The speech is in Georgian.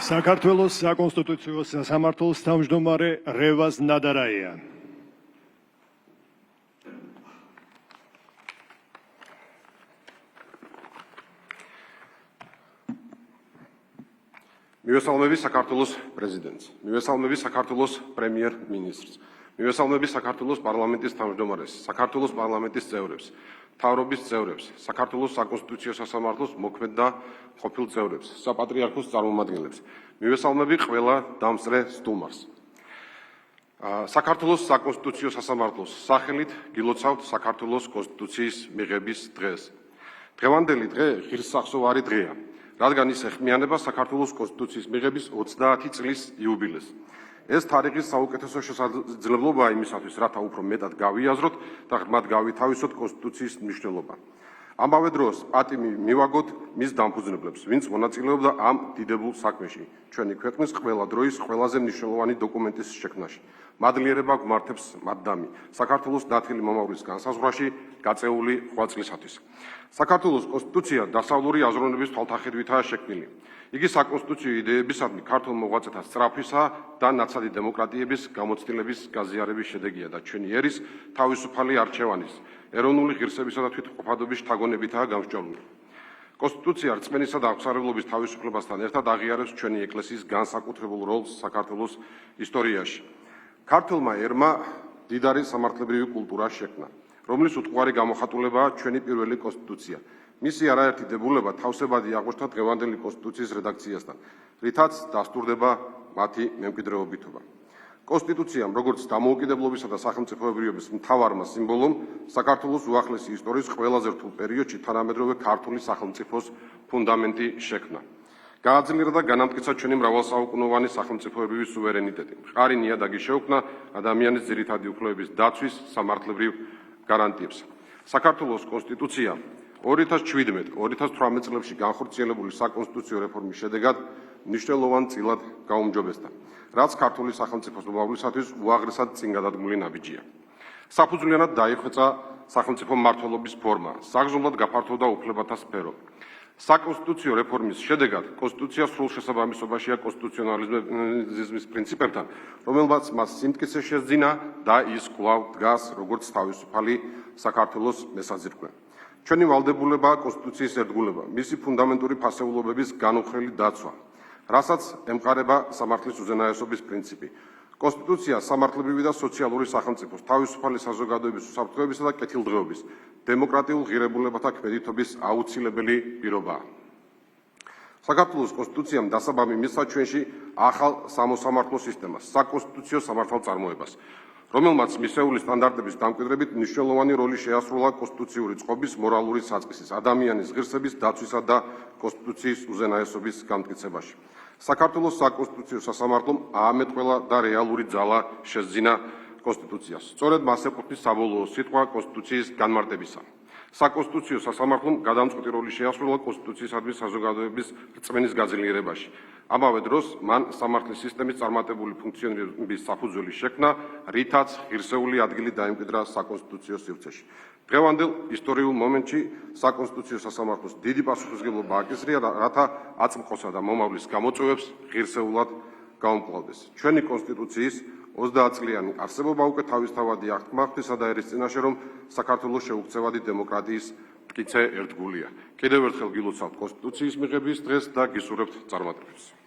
საქართველოს საკონსტიტუციო სასამართლოს თავმჯდომარე რევაზ ნადარაია. მივესალმები საქართველოს პრეზიდენტს, მივესალმები საქართველოს პრემიერ-მინისტრს, მივესალმები საქართველოს პარლამენტის თავმჯდომარეს, საქართველოს პარლამენტის წევრებს, მთავრობის წევრებს, საქართველოს საკონსტიტუციო სასამართლოს მოქმედ და ყოფილ წევრებს, საპატრიარქოს წარმომადგენლებს, მივესალმები ყველა დამსწრე სტუმარს. საქართველოს საკონსტიტუციო სასამართლოს სახელით გილოცავთ საქართველოს კონსტიტუციის მიღების დღეს. დღევანდელი დღე ღირსშესანიშნავი დღეა. რადგან ის ეხმიანება საქართველოს კონსტიტუციის მიღების 30 წლის იუბილეს. ეს თარიღი საუკეთესო შესაძლებლობაა იმისათვის, რათა უფრო მეტად გავიაზროთ და ღრმად გავითავისოთ კონსტიტუციის მნიშვნელობა. ამავე დროს პატივი მივაგოთ მის დამფუძნებლებს, ვინც მონაწილეობდა ამ დიდებულ საქმეში, ჩვენი ქვეყნის ყველა დროის ყველაზე მნიშვნელოვანი დოკუმენტის შექმნაში. მადლიერება გვმართებს მათდამი საქართველოს ნათელი მომავლის განსაზღვრაში გაწეული 8 წლისათვის. საქართველოს კონსტიტუცია დასავლური აზროვნების თვალთახედვითაა შექმნილი. იგი საკონსტიტუციო იდეებისადმი ქართულ მოღვაწეთა სწრაფისა და ნაცადი დემოკრატიების გამოცდილების გაზიარების შედეგია და ჩვენი ერის თავისუფალი არჩევანის, ეროვნული ღირსებისა და თვითმყოფადობის შთაგონებითაა გამსჭვალული. კონსტიტუცია რწმენისა და აღმსარებლობის თავისუფლებასთან ერთად აღიარებს ჩვენი ეკლესიის განსაკუთრებულ როლს საქართველოს ისტორიაში. ქართულმა ერმა დიდარი სამართლებრივი კულტურა შექმნა, რომლის უტყუარი გამოხატულებაა ჩვენი პირველი კონსტიტუცია. მისი არაერთი დებულება თავსებადი აღმოჩნდა დღევანდელი კონსტიტუციის რედაქციასთან, რითაც დასტურდება მათი მემკვიდრეობითობა. კონსტიტუციამ, როგორც დამოუკიდებლობისა და სახელმწიფოებრიობის მთავარმა სიმბოლომ, საქართველოს უახლესი ისტორიის ყველაზე რთულ პერიოდში თანამედროვე ქართული სახელმწიფოს ფუნდამენტი შექმნა. გააძლიერა და განამტკიცა ჩვენი მრავალსაუკუნოვანი სახელმწიფოებრიობის სუვერენიტეტი. მყარი ნიადაგი შეუქმნა ადამიანის ძირითადი უფლებების დაცვის სამართლებრივ გარანტიებს. საქართველოს კონსტიტუცია 2017-2018 წლებში განხორციელებული საკონსტიტუციო რეფორმის შედეგად მნიშვნელოვან წილად გაუმჯობესდა, რაც ქართული სახელმწიფოს მომავლისათვის უაღრესად წინგადადგმული ნაბიჯია. საფუძვლიანად დაიხვეწა სახელმწიფო მმართველობის ფორმა, საგრძნობლად გაფართოვდა უფლებათა სფერო. საკონსტიტუციო რეფორმის შედეგად კონსტიტუცია სრულ შესაბამისობაშია კონსტიტუციონალიზმის პრინციპებთან, რომელმაც მას სიმტკიცე შესძინა და ის კვლავ დგას როგორც თავისუფალი საქართველოს მესაზირკვე. ჩვენი ვალდებულებაა კონსტიტუციის ერთგულება, მისი ფუნდამენტური ფასეულობების განუხრელი დაცვა, რასაც ემყარება სამართლის უზენაესობის პრინციპი. კონსტიტუცია სამართლებრივი და სოციალური სახელმწიფოს, თავისუფალი საზოგადოების უსაფრთხოებისა და კეთილდღეობის, დემოკრატიულ ღირებულებათა ქმედითობის აუცილებელი პირობაა. საქართველოს კონსტიტუციამ დასაბამი მისცა ჩვენში ახალ სამოსამართლო სისტემას, საკონსტიტუციო სამართალწარმოებას, რომელმაც მისეული სტანდარტების დამკვიდრებით მნიშვნელოვანი როლი შეასრულა კონსტიტუციური წყობის, მორალური საწყისის, ადამიანის ღირსების დაცვისა და კონსტიტუციის უზენაესობის გამტკიცებაში. საქართველოს საკონსტიტუციო სასამართლომ აამეტყველა და რეალური ძალა შესძინა კონსტიტუციას. სწორედ მას ეკუთვნის საბოლოო სიტყვა კონსტიტუციის განმარტებისა. საკონსტიტუციო სასამართლომ გადამწყვეტი როლი შეასრულა კონსტიტუციისადმი საზოგადოების რწმენის გაძლიერებაში. ამავე დროს მან სამართლის სისტემის წარმატებული ფუნქციონირების საფუძველი შექმნა, რითაც ღირსეული ადგილი დაიმკვიდრა საკონსტიტუციო სივრცეში. დღევანდელ ისტორიულ მომენტში საკონსტიტუციო სასამართლოს დიდი პასუხისმგებლობა აკისრია, რათა აწმყოსა და მომავლის გამოწვევებს ღირსეულად გაუმკლავდეს. ჩვენი კონსტიტუციის 30 წლიანი არსებობა უკვე თავისთავადი აღთქმა ღვთისა და ერის წინაშე, რომ საქართველოს შეუქცევადი დემოკრატიის მტკიცე ერთგულია. კიდევ ერთხელ გილოცავთ კონსტიტუციის მიღების დღეს და გისურვებთ წარმატებებს.